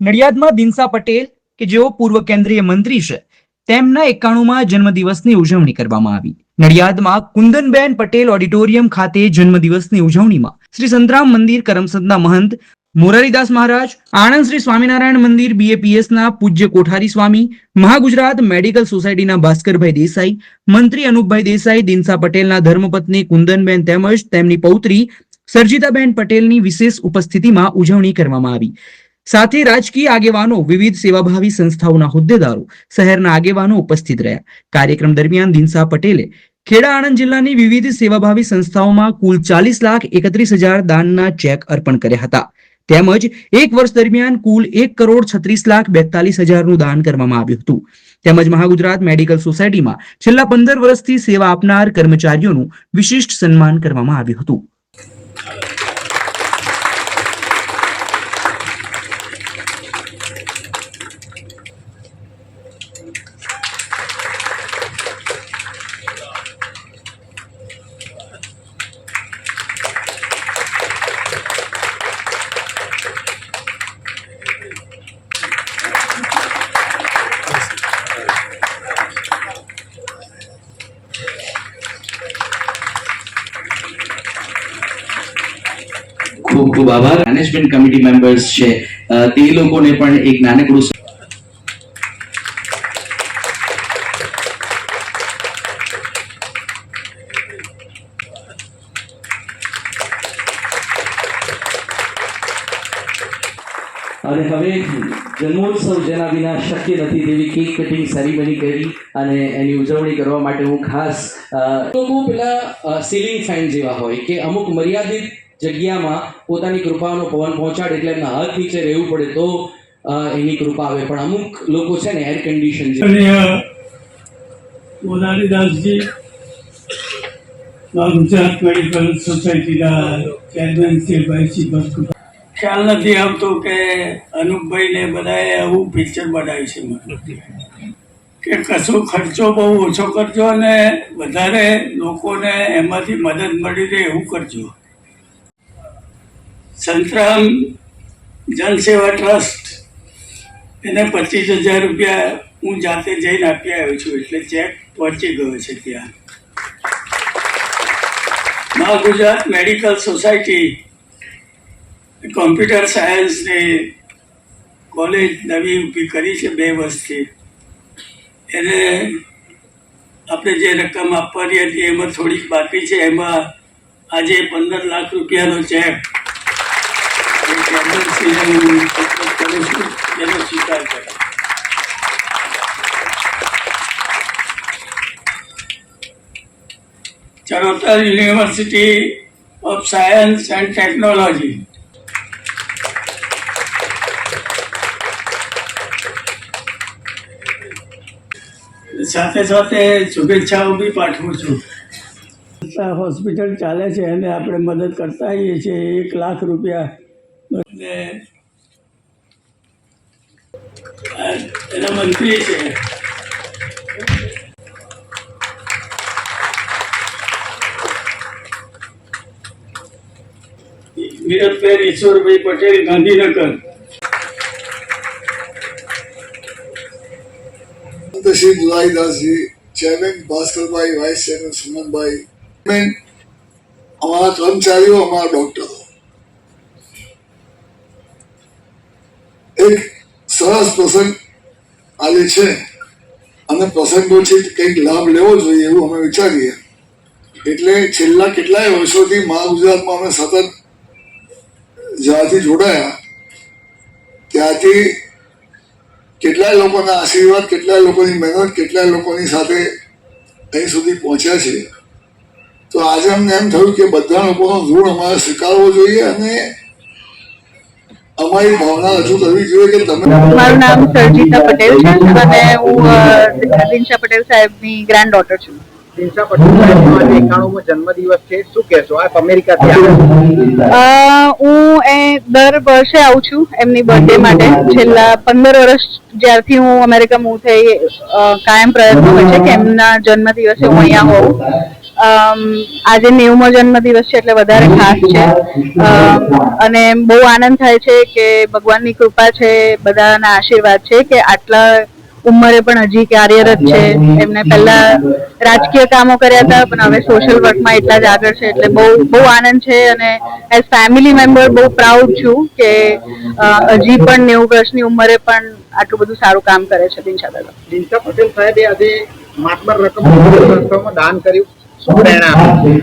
નડિયાદમાં દિનસા પટેલ કે જેઓ પૂર્વ કેન્દ્રીય મંત્રી છે તેમના 91મા જન્મદિવસની ઉજવણી કરવામાં આવી. નડિયાદમાં કુંદનબેન પટેલ ઓડિટોરિયમ ખાતે જન્મદિવસની ઉજવણીમાં શ્રી સંતરામ મંદિર કરમસદના મહંત મોરારીદાસ મહારાજ, આણંદ શ્રી સ્વામિનારાયણ મંદિર BAPSના પૂજ્ય કોઠારી સ્વામી, મહાગુજરાત મેડિકલ સોસાયટીના ભાસ્કરભાઈ દેસાઈ, મંત્રી અનુપભાઈ દેસાઈ, દિનસા પટેલના ધર્મપત્ની કુંદનબેન તેમજ તેમની પૌત્રી સરજીતાબેન પટેલની વિશેષ ઉપસ્થિતિમાં ઉજવણી કરવામાં આવી. સાથે રાજકીય આગેવાનો, વિવિધ સેવાભાવી સંસ્થાઓના હોદ્દેદારો, શહેરના આગેવાનો ઉપસ્થિત રહ્યા. કાર્યક્રમ દરમિયાન દિનસા પટેલે ખેડા આણંદ જિલ્લાની વિવિધ સેવાભાવી સંસ્થાઓમાં કુલ 40,31,000 દાનના ચેક અર્પણ કર્યા હતા. તેમજ એક વર્ષ દરમિયાન કુલ 1,36,42,000 દાન કરવામાં આવ્યું હતું. તેમજ મહાગુજરાત મેડિકલ સોસાયટીમાં છેલ્લા 15 વર્ષથી સેવા આપનાર કર્મચારીઓનું વિશિષ્ટ સન્માન કરવામાં આવ્યું હતું. ખૂબ ખૂબ આભાર. મેનેજમેન્ટ કમિટી મેમ્બર્સ છે તે લોકોને પણ એક નાનકડું અને હવે જન્મોત્સવ જેના વિના શક્ય નથી તેવી કેક કટિંગ સેરેમની કરી અને એની ઉજવણી કરવા માટે હું ખાસ લોકો પેલા સીલિંગ ફેન જેવા હોય કે અમુક મર્યાદિત જગ્યામાં પોતાની કૃપાનો પવન પહોંચાડે એટલે એમના હાથ નીચે રહેવું પડે તો એની કૃપા આવે, પણ અમુક લોકો છે ને એર કન્ડિશન મોરારીદાસજી ગુજરાત મેડિકલ સોસાયટીના ચેરમેન છે ભાઈ બસ ખ્યાલ નથી આવતો કે અનુપભાઈને બધાએ આવું પિક્ચર બનાવ્યું છે, મતલબ કે કશો ખર્ચો બહુ ઓછો કરજો અને વધારે લોકોને એમાંથી મદદ મળી રહે એવું કરજો. સંતરામ જનસેવા ટ્રસ્ટ એને 25,000 રૂપિયા હું જાતે જઈને આપી આવ્યો છું, એટલે ચેક પહોંચી ગયો છે ત્યાં. મહાગુજરાત મેડિકલ સોસાયટી કોમ્પ્યુટર સાયન્સની કોલેજ નવી ઊભી કરી છે 2 વર્ષથી, એને આપણે જે રકમ આપવાની હતી એમાં થોડીક બાકી છે, એમાં આજે 15 લાખ રૂપિયાનો ચેક એનો સ્વીકાર કરે. Charotar university of science and technology સાથે સાથે શુભેચ્છાઓ બી પાઠવું છું. હોસ્પિટલ ચાલે છે અને આપણે મદદ કરતા આવીએ છીએ. 1 લાખ રૂપિયા એના મંત્રી છે Virbhai Ishwarbhai Patel, Gandhinagar. Shri Moraridasji, chairman Bhaskarbhai, vice chairman Sumanbhai, અમારા કર્મચારીઓ, અમારા ડોક્ટરો, એક સરસ પ્રસંગ આજે છે અને પ્રસંગોથી કંઈક લાભ લેવો જોઈએ એવું અમે વિચારીએ. એટલે છેલ્લા કેટલાય વર્ષોથી મહાગુજરાતમાં અમે સતત જ્યારથી જોડાયા ત્યારથી કેટલાય લોકોના આશીર્વાદ, કેટલાય લોકોની મહેનત, કેટલાય લોકોની સાથે અહીં સુધી પહોંચ્યા છે. તો આજે અમને એમ થયું કે બધા લોકોનો ઋણ અમારે સ્વીકારવો જોઈએ અને અમારી ભાવના રજૂ કરવી જોઈએ કે તમે. મારું નામ સરજીતા પટેલ છે અને હું દિનશા પટેલ સાહેબની ગ્રાન્ડ ડોટર છું. દિનશા પટેલ સાહેબનો આજે 91મો જન્મદિવસ છે, શું કહેશો? આપ અમેરિકાથી આવ્યા? હું દર વર્ષે આવું છું એમની બર્થડે માટે. છેલ્લા 15 વર્ષ જ્યારથી હું અમેરિકા મૂવ થઈ કાયમ પ્રયત્ન હોય છે કે એમના જન્મદિવસે હું અહીંયા હોઉં. આજે 90મો જન્મદિવસ છે એટલે વધારે ખાસ છે અને બહુ આનંદ થાય છે કે ભગવાનની કૃપા છે, બધાના આશીર્વાદ છે કે આટલા ઉંમરે પણ હજી કાર્યરત છે. એમને પહેલા રાજકીય કામો કર્યા હતા પણ હવે સોશિયલ વર્કમાં એટલા જ આગળ છે એટલે બહુ આનંદ છે અને એઝ ફેમિલી મેમ્બર બહુ પ્રાઉડ છું કે હજી પણ 90 વર્ષની ઉંમરે પણ આટલું બધું સારું કામ કરે છે દિનશા દાદા. દિનશા પટેલ સાહેબે આજે માતબર રકમ સંસ્થામાં દાન કર્યું, શું પ્રેરણા આપી?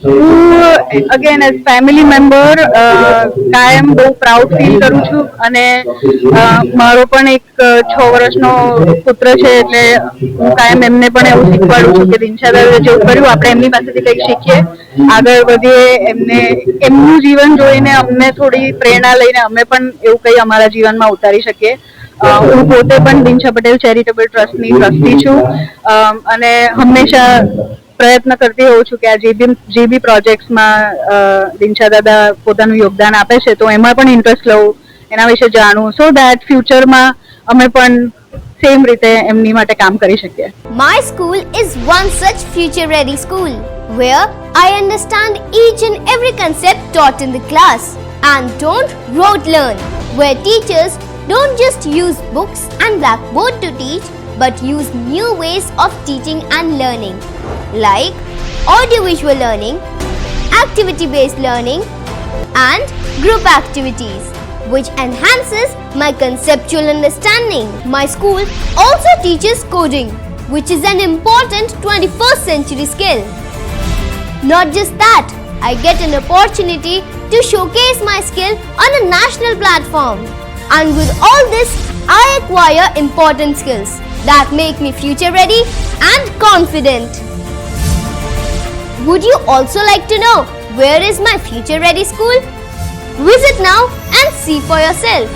હું અગેન એઝ ફેમિલી મેમ્બર કાયમ બહુ પ્રાઉડ ફીલ કરું છું અને મારો પણ એક 6 વર્ષનો પુત્ર છે એટલે હું કાયમ એમને પણ એવું શીખવાડું છું કે દિનશા દાદાએ જેવું કર્યું આપણે એમની પાસેથી કંઈક શીખીએ, આગળ વધીએ, એમનું જીવન જોઈને અમને થોડી પ્રેરણા લઈને અમે પણ એવું કંઈ અમારા જીવનમાં ઉતારી શકીએ. હું પોતે પણ દિનશા પટેલ ચેરિટેબલ ટ્રસ્ટની ટ્રસ્ટી છું અને હંમેશા પ્રયત્ન કરતી હોઉં છું કે આ જે બી પ્રોજેક્ટ્સમાં દિનશા દાદા પોતાનું યોગદાન આપે છે તો એમાં પણ ઇન્ટરેસ્ટ લઉં, એના વિશે જાણું, સો દેટ ફ્યુચરમાં અમે પણ સેમ રીતે એમની માટે કામ કરી શકીએ. My school is one such future-ready school where I understand each and every concept taught in the class and don't rote learn, where teachers don't just use books and blackboard to teach but use new ways of teaching and learning like audiovisual learning, activity-based learning and group activities which enhances my conceptual understanding. My school also teaches coding, which is an important 21st century skill. Not just that, I get an opportunity to showcase my skill on a national platform. And with all this, I acquire important skills that make me future ready and confident. Would you also like to know where is my future ready school? Visit now and see for yourself.